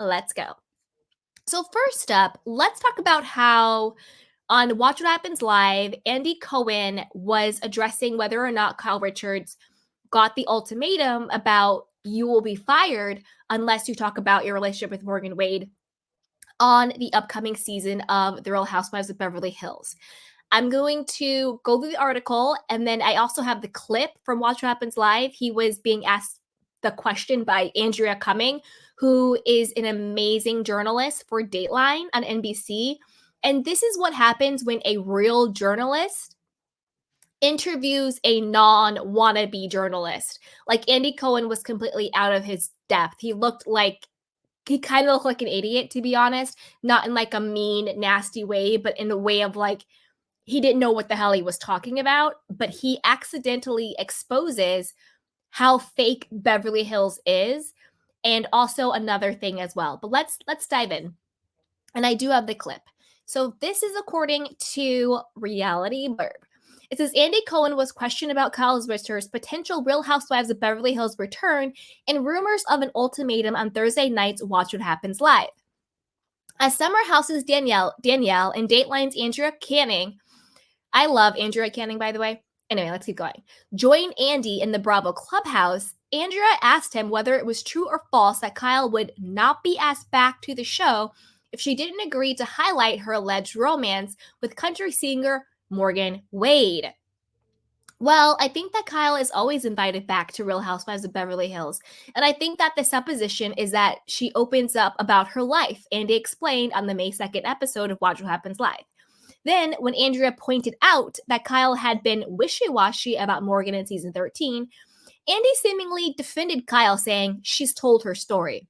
Let's go. So, first up, let's talk about how on Watch What Happens Live, Andy Cohen was addressing whether or not Kyle Richards got the ultimatum about you will be fired unless you talk about your relationship with Morgan Wade on the upcoming season of The Real Housewives of Beverly Hills. I'm going to go through the article, and then I also have the clip from Watch What Happens Live. He was being asked the question by Andrea Cumming, who is an amazing journalist for Dateline on NBC. And this is what happens when a real journalist interviews a non-wannabe journalist. Like Andy Cohen was completely out of his depth. He kind of looked like an idiot, to be honest, not in like a mean, nasty way, but in the way of like, he didn't know what the hell he was talking about, but he accidentally exposes how fake Beverly Hills is, and also another thing as well. But let's dive in. And I do have the clip. So this is according to Reality Blurb. It says Andy Cohen was questioned about Kyle Richards' potential Real Housewives of Beverly Hills return and rumors of an ultimatum on Thursday night's Watch What Happens Live. As Summer House's Danielle and Dateline's Andrea Canning, I love Andrea Canning, by the way. Anyway, let's keep going. Join Andy in the Bravo Clubhouse. Andrea asked him whether it was true or false that Kyle would not be asked back to the show if she didn't agree to highlight her alleged romance with country singer Morgan Wade. Well, I think that Kyle is always invited back to Real Housewives of Beverly Hills. And I think that the supposition is that she opens up about her life, Andy explained on the May 2nd episode of Watch What Happens Live. Then, when Andrea pointed out that Kyle had been wishy-washy about Morgan in season 13, Andy seemingly defended Kyle, saying she's told her story.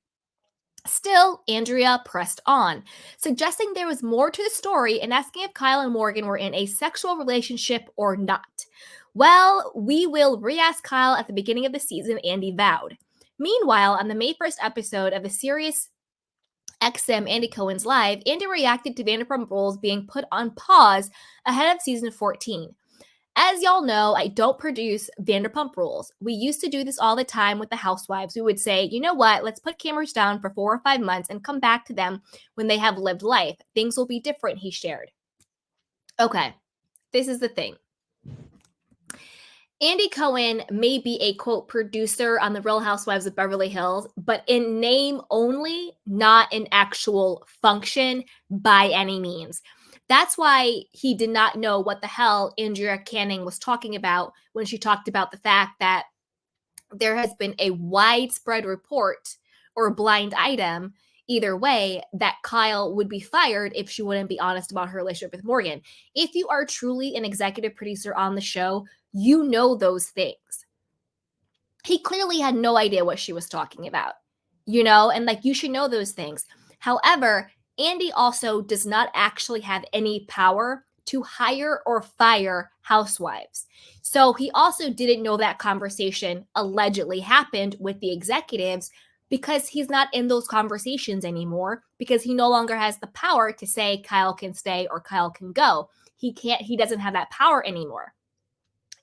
Still, Andrea pressed on, suggesting there was more to the story and asking if Kyle and Morgan were in a sexual relationship or not. Well, we will re-ask Kyle at the beginning of the season, Andy vowed. Meanwhile, on the May 1st episode of the Sirius XM Andy Cohen's Live, Andy reacted to Vanderpump Rules being put on pause ahead of season 14. As y'all know, I don't produce Vanderpump Rules. We used to do this all the time with the housewives. We would say, you know what, let's put cameras down for 4 or 5 months and come back to them when they have lived life. Things will be different, he shared. Okay, this is the thing. Andy Cohen may be a, quote, producer on The Real Housewives of Beverly Hills, but in name only, not in actual function by any means. That's why he did not know what the hell Andrea Canning was talking about when she talked about the fact that there has been a widespread report or blind item, either way, that Kyle would be fired if she wouldn't be honest about her relationship with Morgan. If you are truly an executive producer on the show, you know those things. He clearly had no idea what she was talking about, and like you should know those things. However, Andy also does not actually have any power to hire or fire housewives. So he also didn't know that conversation allegedly happened with the executives because he's not in those conversations anymore, because he no longer has the power to say Kyle can stay or Kyle can go. He doesn't have that power anymore.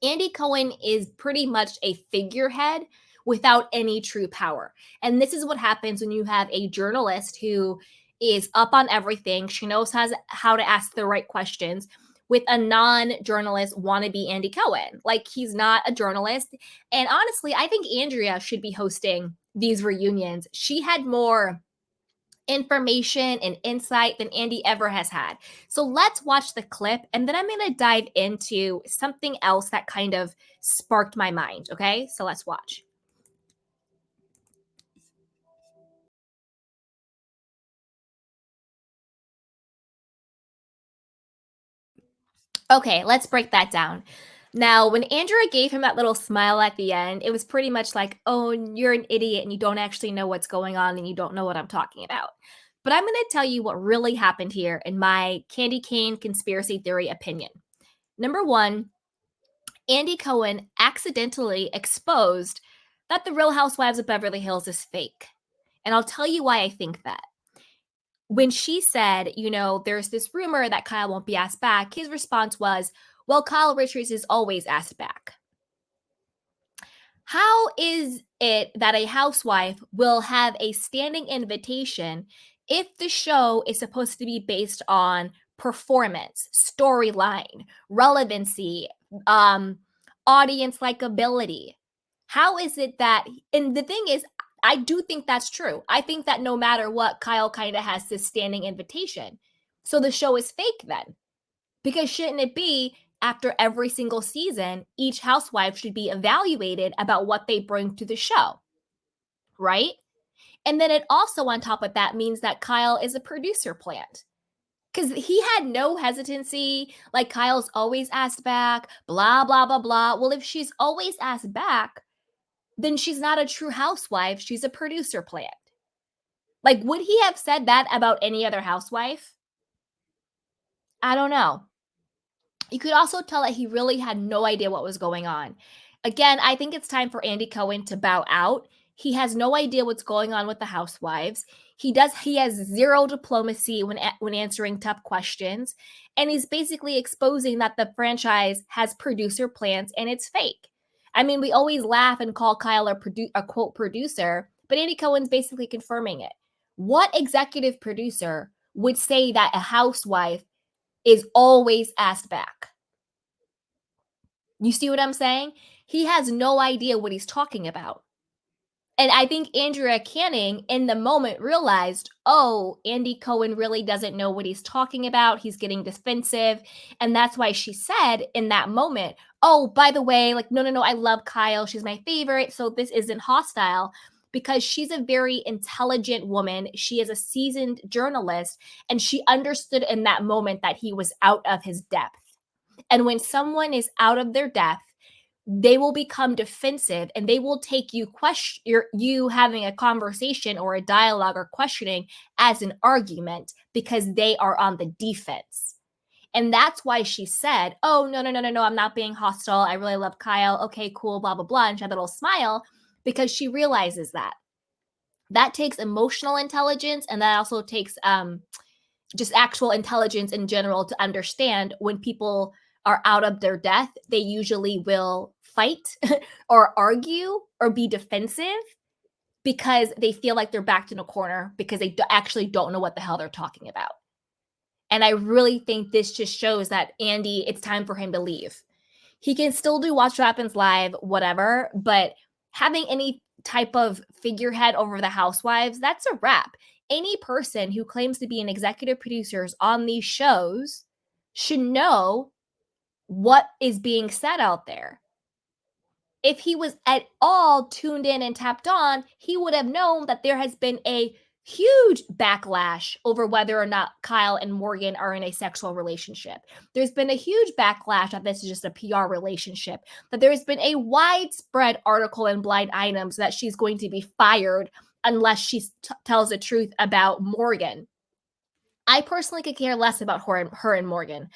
Andy Cohen is pretty much a figurehead without any true power. And this is what happens when you have a journalist who is up on everything. She knows how to ask the right questions with a non-journalist wannabe Andy Cohen. Like, he's not a journalist. And honestly, I think Andrea should be hosting these reunions. She had more information and insight than Andy ever has had. So let's watch the clip, and then I'm going to dive into something else that kind of sparked my mind, okay? So let's watch. Okay, let's break that down. Now, when Andrea gave him that little smile at the end, it was pretty much like, oh, you're an idiot and you don't actually know what's going on and you don't know what I'm talking about. But I'm going to tell you what really happened here in my candy cane conspiracy theory opinion. Number one, Andy Cohen accidentally exposed that The Real Housewives of Beverly Hills is fake. And I'll tell you why I think that. When she said, there's this rumor that Kyle won't be asked back, his response was, well, Kyle Richards is always asked back. How is it that a housewife will have a standing invitation if the show is supposed to be based on performance, storyline, relevancy, um, audience likability? How is it that, and the thing is, I do think that's true. I think that no matter what, Kyle kind of has this standing invitation. So the show is fake then. Because shouldn't it be after every single season, each housewife should be evaluated about what they bring to the show, right? And then it also, on top of that, means that Kyle is a producer plant. Because he had no hesitancy. Like, Kyle's always asked back, blah, blah, blah, blah. Well, if she's always asked back, then she's not a true housewife. She's a producer plant. Like, would he have said that about any other housewife? I don't know. You could also tell that he really had no idea what was going on. Again, I think it's time for Andy Cohen to bow out. He has no idea what's going on with the housewives. He has zero diplomacy when answering tough questions, and he's basically exposing that the franchise has producer plans and it's fake. I mean, we always laugh and call Kyle a quote producer, but Andy Cohen's basically confirming it. What executive producer would say that a housewife is always asked back? You see what I'm saying? He has no idea what he's talking about. And I think Andrea Canning in the moment realized, oh, Andy Cohen really doesn't know what he's talking about. He's getting defensive. And that's why she said in that moment, oh, by the way, like, no, no, no, I love Kyle. She's my favorite. So this isn't hostile, because she's a very intelligent woman. She is a seasoned journalist, and she understood in that moment that he was out of his depth. And when someone is out of their depth, they will become defensive and they will take you having a conversation or a dialogue or questioning as an argument because they are on the defense. And that's why she said, oh, no, no, no, no, no, I'm not being hostile. I really love Kyle. Okay, cool, blah, blah, blah. And she had a little smile because she realizes that that takes emotional intelligence, and that also takes just actual intelligence in general to understand when people are out of their depth, they usually will fight or argue or be defensive because they feel like they're backed in a corner because they actually don't know what the hell they're talking about. And I really think this just shows that Andy, it's time for him to leave. He can still do Watch What Happens Live, whatever, but having any type of figurehead over the housewives, that's a wrap. Any person who claims to be an executive producers on these shows should know what is being said out there. If he was at all tuned in and tapped on, he would have known that there has been a huge backlash over whether or not Kyle and Morgan are in a sexual relationship. There's been a huge backlash that this is just a PR relationship, that there's been a widespread article in Blind Items that she's going to be fired unless she tells the truth about Morgan. I personally could care less about her and Morgan.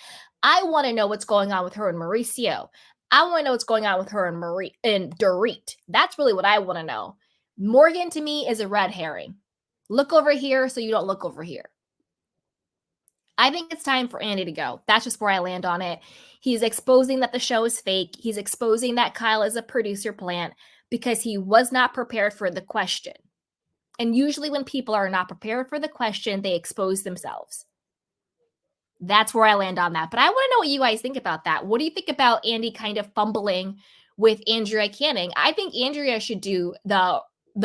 I want to know what's going on with her and Mauricio. I want to know what's going on with her and Dorit. That's really what I want to know. Morgan to me is a red herring. Look over here so you don't look over here. I think it's time for Andy to go. That's just where I land on it. He's exposing that the show is fake. He's exposing that Kyle is a producer plant because he was not prepared for the question. And usually when people are not prepared for the question, they expose themselves. That's where I land on that. But I want to know what you guys think about that. What do you think about Andy kind of fumbling with Andrea Canning? I think Andrea should do the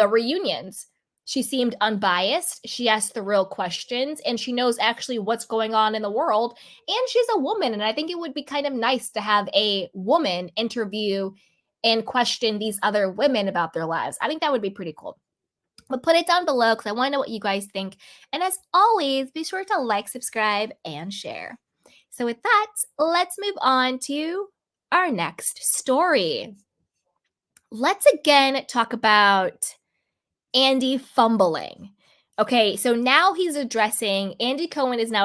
reunions. She seemed unbiased. She asked the real questions, and she knows actually what's going on in the world. And she's a woman, and I think it would be kind of nice to have a woman interview and question these other women about their lives. I think that would be pretty cool. But put it down below because I want to know what you guys think. And as always, be sure to like, subscribe, and share. So with that, let's move on to our next story. Let's again talk about Andy fumbling. Okay, so now Andy Cohen is now